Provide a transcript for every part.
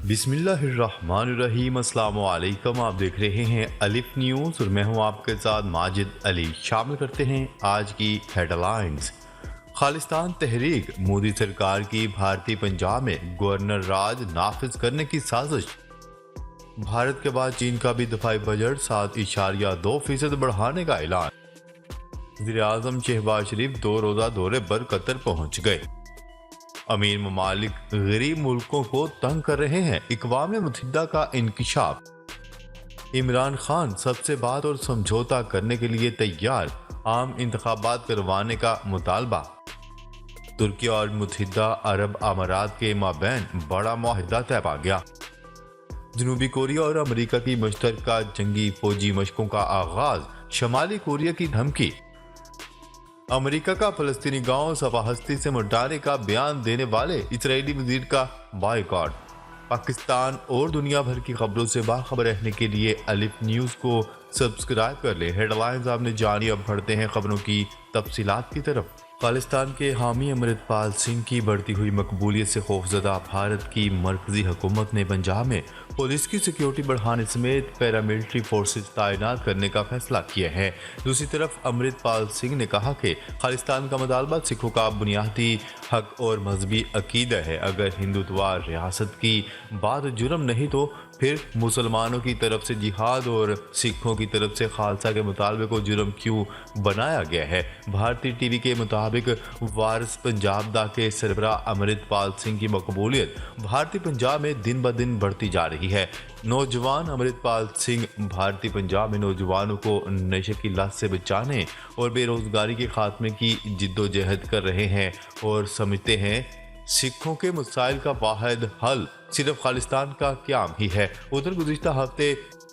بسم اللہ الرحمن الرحیم۔ السلام علیکم، آپ دیکھ رہے ہیں الف نیوز اور میں ہوں آپ کے ساتھ ماجد علی۔ شامل کرتے ہیں آج کی ہیڈ لائنز۔ خالصتان تحریک، مودی سرکار کی بھارتی پنجاب میں گورنر راج نافذ کرنے کی سازش۔ بھارت کے بعد چین کا بھی دفاعی بجٹ 7.2% بڑھانے کا اعلان۔ وزیر اعظم شہباز شریف 2 روزہ دورے پر قطر پہنچ گئے۔ امیر ممالک غریب ملکوں کو تنگ کر رہے ہیں، اقوام متحدہ کا انکشاف۔ عمران خان سب سے بات اور سمجھوتا کرنے کے لیے تیار، عام انتخابات کروانے کا مطالبہ۔ ترکی اور متحدہ عرب امارات کے مابین بڑا معاہدہ طے پا گیا۔ جنوبی کوریا اور امریکہ کی مشترکہ جنگی فوجی مشقوں کا آغاز، شمالی کوریا کی دھمکی۔ امریکہ کا فلسطینی گاؤں صفا ہستی سے مٹانے کا بیان دینے والے اسرائیلی وزیر کا بائیکاٹ۔ پاکستان اور دنیا بھر کی خبروں سے باخبر رہنے کے لیے الف نیوز کو سبسکرائب کر لیں۔ ہیڈ لائنز آپ نے جانی، اب بڑھتے ہیں خبروں کی تفصیلات کی طرف۔ خالصتان کے حامی امرت پال سنگھ کی بڑھتی ہوئی مقبولیت سے خوفزدہ بھارت کی مرکزی حکومت نے پنجاب میں پولیس کی سیکیورٹی بڑھانے سمیت پیراملٹری فورسز تعینات کرنے کا فیصلہ کیا ہے۔ دوسری طرف امرت پال سنگھ نے کہا کہ خالصتان کا مطالبہ سکھوں کا بنیادی حق اور مذہبی عقیدہ ہے۔ اگر ہندوتوا ریاست کی بات جرم نہیں تو پھر مسلمانوں کی طرف سے جہاد اور سکھوں کی طرف سے خالصہ کے مطالبے کو جرم کیوں بنایا گیا ہے؟ بھارتی ٹی وی کے مطابق وارث پنجاب دا کے سربراہ امرت پال سنگھ کی مقبولیت بھارتی پنجاب میں دن بدن بڑھتی جا رہی ہے۔ نوجوان امرت پال سنگھ بھارتی پنجاب میں نوجوانوں کو نشے کی لت سے بچانے اور بے روزگاری کے خاتمے کی جدوجہد کر رہے ہیں اور سمجھتے ہیں سکھوں کے مسائل کا واحد حل صرف خالصتان کا قیام ہی ہے۔ ادھر گزشتہ ہفتے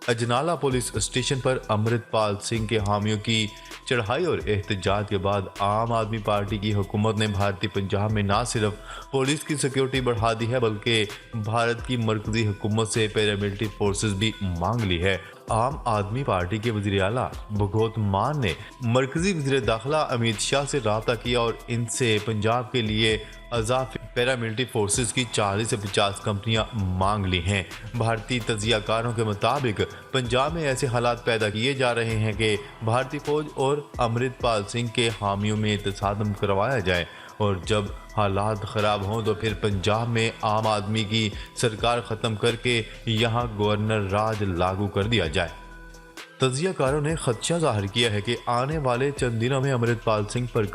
اجنالہ پولیس اسٹیشن پر امرت پال سنگھ کے حامیوں کی چڑھائی اور احتجاج کے بعد عام آدمی پارٹی کی حکومت نے بھارتی پنجاب میں نہ صرف پولیس کی سیکیورٹی بڑھا دی ہے بلکہ بھارت کی مرکزی حکومت سے پیراملٹری فورسز بھی مانگ لی ہے۔ عام آدمی پارٹی کے وزیر اعلیٰ بھگوت مان نے مرکزی وزیر داخلہ امیت شاہ سے رابطہ کیا اور ان سے پنجاب کے لیے اضافی پیراملٹری فورسز کی 40 سے 50 کمپنیاں مانگ لی ہیں۔ بھارتی تجزیہ کاروں کے مطابق پنجاب میں ایسے حالات پیدا کیے جا رہے ہیں کہ بھارتی فوج اور امرت پال سنگھ کے حامیوں میں تصادم کروایا جائے اور جب حالات خراب ہوں تو پھر پنجاب میں عام آدمی کی سرکار ختم کر کے یہاں گورنر راج لاگو کر دیا جائے۔ تجزیہ کاروں نے خدشہ ظاہر کیا ہے کہ آنے والے چند دنوں میں امرت پال سنگھ پر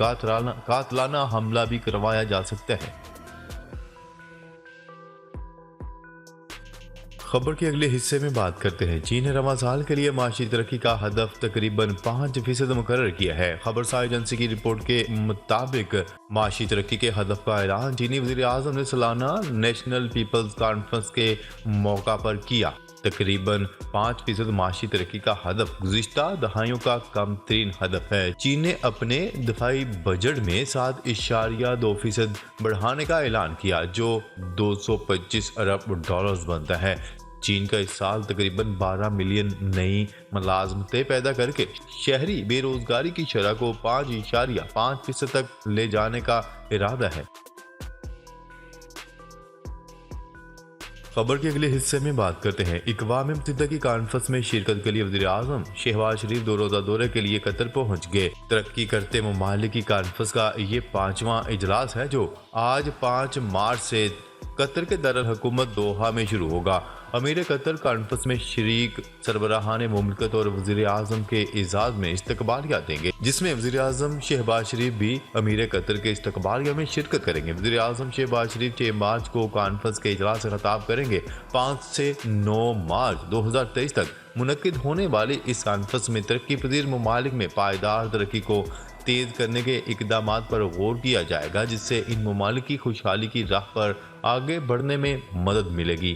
قاتلانہ حملہ بھی کروایا جا سکتا ہے۔ خبر کے اگلے حصے میں بات کرتے ہیں۔ چین نے رواں سال کے لیے معاشی ترقی کا ہدف تقریباً 5% مقرر کیا ہے۔ خبرساز ایجنسی کی رپورٹ کے مطابق معاشی ترقی کے ہدف کا اعلان چینی وزیر اعظم نے سالانہ نیشنل پیپلز کانفرنس کے موقع پر کیا۔ تقریباً 5% معاشی ترقی کا ہدف گزشتہ دہائیوں کا کم ترین ہدف ہے۔ چین نے اپنے دفاعی بجٹ میں 7.2% بڑھانے کا اعلان کیا جو $225 ارب بنتا ہے۔ چین کا اس سال تقریباً 12 ملین نئی ملازمتیں پیدا کر کے شہری بے روزگاری کی شرح کو 5.5% تک لے جانے کا ارادہ ہے۔ خبر کے اگلے حصے میں بات کرتے ہیں۔ اقوام متحدہ کی کانفرنس میں شرکت کے لیے وزیر اعظم شہباز شریف 2 روزہ دورے کے لیے قطر پہنچ گئے۔ ترقی کرتے ممالک کی کانفرنس کا یہ 5واں اجلاس ہے جو آج 5 مارچ سے قطر کے دارالحکومت دوحہ میں شروع ہوگا۔ امیر قطر کانفرنس میں شریک سربراہان مملکت اور وزیر اعظم کے اعزاز میں استقبالیہ دیں گے، جس میں وزیر اعظم شہباز شریف بھی امیر قطر کے استقبالیہ میں شرکت کریں گے۔ وزیر اعظم شہباز شریف 6 مارچ کو کانفرنس کے اجلاس سے خطاب کریں گے۔ 5 سے 9 مارچ 2023 تک منعقد ہونے والی اس کانفرنس میں ترقی پذیر ممالک میں پائیدار ترقی کو تیز کرنے کے اقدامات پر غور کیا جائے گا، جس سے ان ممالک کی خوشحالی کی راہ پر آگے بڑھنے میں مدد ملے گی۔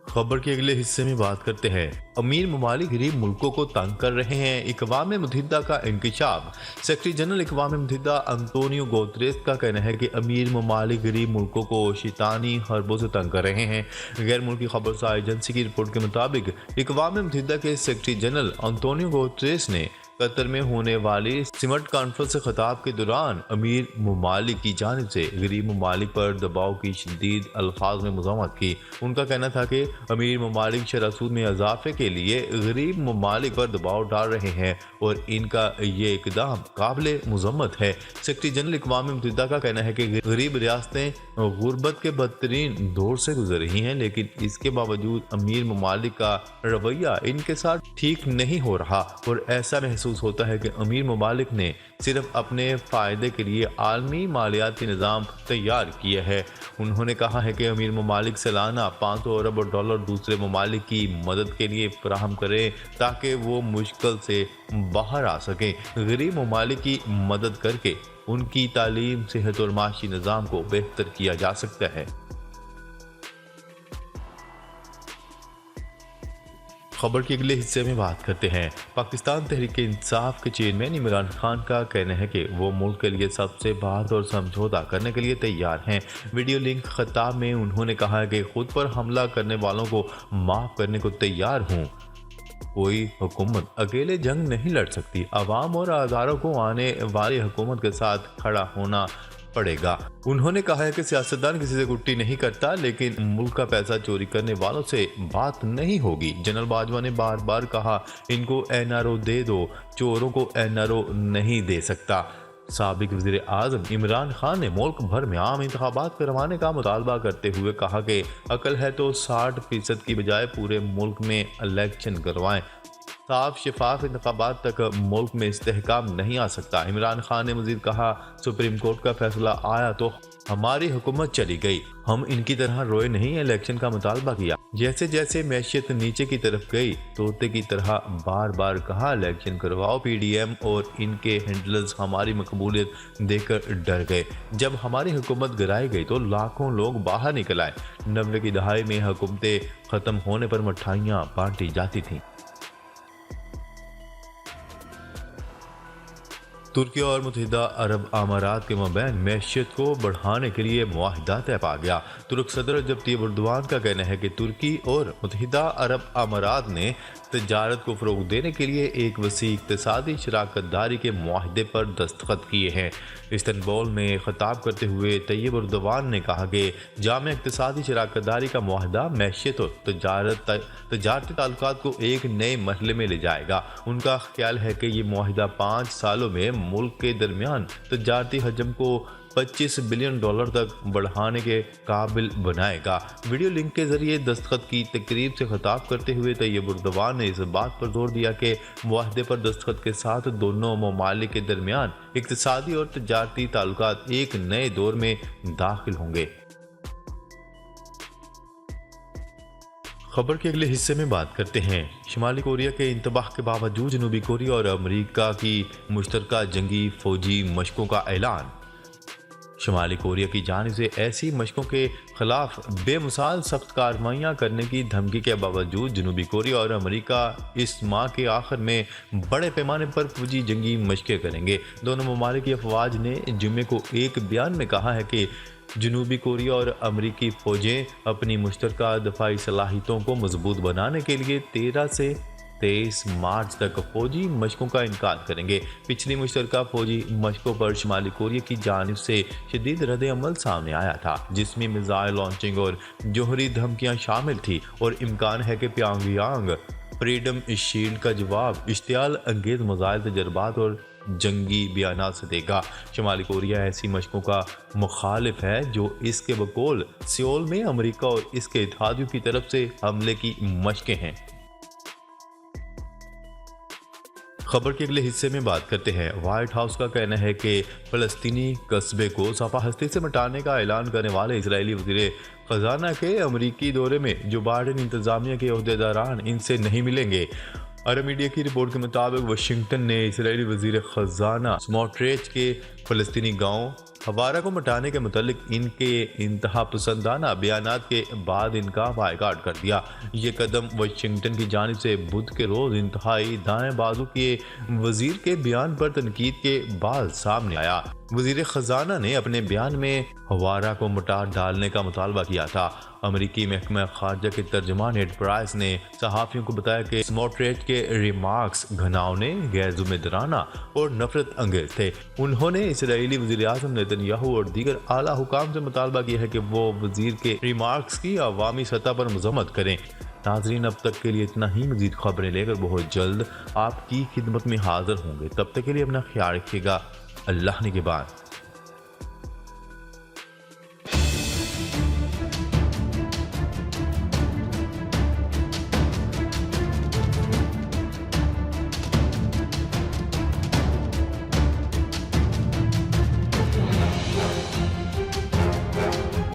خبر کے اگلے حصے میں بات کرتے ہیں۔ امیر ممالک غریب ملکوں کو تنگ کر رہے ہیں، اقوام متحدہ کا انکشاف۔ سیکرٹری جنرل اقوام متحدہ انطونیو گوتریس کا کہنا ہے کہ امیر ممالک غریب ملکوں کو شیطانی حربوں سے تنگ کر رہے ہیں۔ غیر ملکی خبرساز ایجنسی کی رپورٹ کے مطابق اقوام متحدہ کے سیکرٹری جنرل انطونیو گوتریس نے قطر میں ہونے والی سمٹ کانفرنس سے خطاب کے دوران امیر ممالک کی جانب سے غریب ممالک پر دباؤ کی شدید الفاظ میں مذمت کی۔ ان کا کہنا تھا کہ امیر ممالک شرح سود میں اضافے کے لیے غریب ممالک پر دباؤ ڈال رہے ہیں اور ان کا یہ اقدام قابل مذمت ہے۔ سیکرٹری جنرل اقوام متحدہ کا کہنا ہے کہ غریب ریاستیں غربت کے بدترین دور سے گزر رہی ہیں، لیکن اس کے باوجود امیر ممالک کا رویہ ان کے ساتھ ٹھیک نہیں ہو رہا اور ایسا محسوس ہوتا ہے کہ امیر ممالک نے صرف اپنے فائدے کے لیے عالمی مالیاتی نظام تیار کیا ہے۔ انہوں نے کہا ہے کہ امیر ممالک سالانہ 500 ارب ڈالر دوسرے ممالک کی مدد کے لیے فراہم کریں تاکہ وہ مشکل سے باہر آ سکیں۔ غریب ممالک کی مدد کر کے ان کی تعلیم، صحت اور معاشی نظام کو بہتر کیا جا سکتا ہے۔ خبر کے اگلے حصے میں بات کرتے ہیں۔ پاکستان تحریک انصاف کے چیئرمین عمران خان کا کہنا ہے کہ وہ ملک کے لیے سب سے بات اور سمجھوتا کرنے کے لیے تیار ہیں۔ ویڈیو لنک خطاب میں انہوں نے کہا کہ خود پر حملہ کرنے والوں کو معاف کرنے کو تیار ہوں۔ کوئی حکومت اکیلے جنگ نہیں لڑ سکتی، عوام اور اداروں کو آنے والی حکومت کے ساتھ کھڑا ہونا پڑے گا۔ انہوں نے کہا ہے کہ سیاستدان کسی سے گٹی نہیں کرتا، لیکن ملک کا پیسہ چوری کرنے والوں سے بات نہیں ہوگی۔ جنرل باجوہ نے بار بار کہا ان کو این آر او دے دو، چوروں کو این آر او نہیں دے سکتا۔ سابق وزیر اعظم عمران خان نے ملک بھر میں عام انتخابات کروانے کا مطالبہ کرتے ہوئے کہا کہ عقل ہے تو 60% کی بجائے پورے ملک میں الیکشن کروائیں۔ صاف شفاف انتخابات تک ملک میں استحکام نہیں آ سکتا۔ عمران خان نے مزید کہا سپریم کورٹ کا فیصلہ آیا تو ہماری حکومت چلی گئی، ہم ان کی طرح روئے نہیں، الیکشن کا مطالبہ کیا۔ جیسے جیسے معیشت نیچے کی طرف گئی، طوطے کی طرح بار بار کہا الیکشن کرواؤ۔ پی ڈی ایم اور ان کے ہینڈلرز ہماری مقبولیت دیکھ کر ڈر گئے۔ جب ہماری حکومت گرائی گئی تو لاکھوں لوگ باہر نکل آئے۔ 90 کی دہائی میں حکومتیں ختم ہونے پر مٹھائیاں بانٹی جاتی تھیں۔ ترکی اور متحدہ عرب امارات کے مابین معیشت کو بڑھانے کے لیے معاہدہ طے پا گیا۔ ترک صدر رجب طیب اردوان کا کہنا ہے کہ ترکی اور متحدہ عرب امارات نے تجارت کو فروغ دینے کے لیے ایک وسیع اقتصادی شراکت داری کے معاہدے پر دستخط کیے ہیں۔ استنبول میں خطاب کرتے ہوئے طیب اردوان نے کہا کہ جامع اقتصادی شراکت داری کا معاہدہ معیشت اور تجارتی تعلقات کو ایک نئے مرحلے میں لے جائے گا۔ ان کا خیال ہے کہ یہ معاہدہ 5 سالوں میں ملک کے درمیان تجارتی حجم کو 25 بلین ڈالر تک بڑھانے کے قابل بنائے گا۔ ویڈیو لنک کے ذریعے دستخط کی تقریب سے خطاب کرتے ہوئے طیب اردوان نے اس بات پر زور دیا کہ معاہدے پر دستخط کے ساتھ دونوں ممالک کے درمیان اقتصادی اور تجارتی تعلقات ایک نئے دور میں داخل ہوں گے۔ خبر کے اگلے حصے میں بات کرتے ہیں۔ شمالی کوریا کے انتباہ کے باوجود جنوبی کوریا اور امریکہ کی مشترکہ جنگی فوجی مشقوں کا اعلان۔ شمالی کوریا کی جانب سے ایسی مشقوں کے خلاف بے مثال سخت کارروائیاں کرنے کی دھمکی کے باوجود جنوبی کوریا اور امریکہ اس ماہ کے آخر میں بڑے پیمانے پر فوجی جنگی مشقیں کریں گے۔ دونوں ممالک کی افواج نے جمعے کو ایک بیان میں کہا ہے کہ جنوبی کوریا اور امریکی فوجیں اپنی مشترکہ دفاعی صلاحیتوں کو مضبوط بنانے کے لیے 13 سے 23 مارچ تک فوجی مشقوں کا انعقاد کریں گے۔ پچھلی مشترکہ فوجی مشقوں پر شمالی کوریا کی جانب سے شدید رد عمل سامنے آیا تھا، جس میں میزائل لانچنگ اور جوہری دھمکیاں شامل تھیں، اور امکان ہے کہ پیونگ یانگ فریڈم شیلڈ کا جواب اشتعال انگیز میزائل تجربات اور جنگی بیانات سے دے گا۔ شمالی کوریا ایسی مشقوں کا مخالف ہے جو اس کے بقول سیول میں امریکہ اور اس کے اتحادیوں کی طرف سے حملے کی مشقیں ہیں۔ خبر کے اگلے حصے میں بات کرتے ہیں۔ وائٹ ہاؤس کا کہنا ہے کہ فلسطینی قصبے کو صفحہ ہستی سے مٹانے کا اعلان کرنے والے اسرائیلی وزیر خزانہ کے امریکی دورے میں جو بائیڈن انتظامیہ کے عہدیداران ان سے نہیں ملیں گے۔ عرب میڈیا کی رپورٹ کے مطابق واشنگٹن نے اسرائیلی وزیر خزانہ سموٹریچ کے فلسطینی گاؤں ہوارہ کو مٹانے کے متعلق ان کے انتہا پسندانہ بیانات کے بعد ان کا بائیکاٹ کر دیا۔ یہ قدم واشنگٹن کی جانب سے بدھ کے روز انتہائی دائیں بازو کے وزیر کے بیان پر تنقید کے بعد سامنے آیا۔ وزیر خزانہ نے اپنے بیان میں ہوارہ کو مٹا ڈالنے کا مطالبہ کیا تھا۔ امریکی محکمہ خارجہ کے ترجمان نیڈ پرائس نے صحافیوں کو بتایا کہ سموٹریچ کے ریمارکس گھناؤنے، غیر ذمہ دارانہ اور نفرت انگیز تھے۔ انہوں نے اسرائیلی وزیر اعظم نیتن یاہو اور دیگر اعلیٰ حکام سے مطالبہ کیا ہے کہ وہ وزیر کے ریمارکس کی عوامی سطح پر مذمت کریں۔ ناظرین، اب تک کے لیے اتنا ہی۔ مزید خبریں لے کر بہت جلد آپ کی خدمت میں حاضر ہوں گے۔ تب تک کے لیے اپنا خیال رکھیے گا۔ اللہ نگہبان۔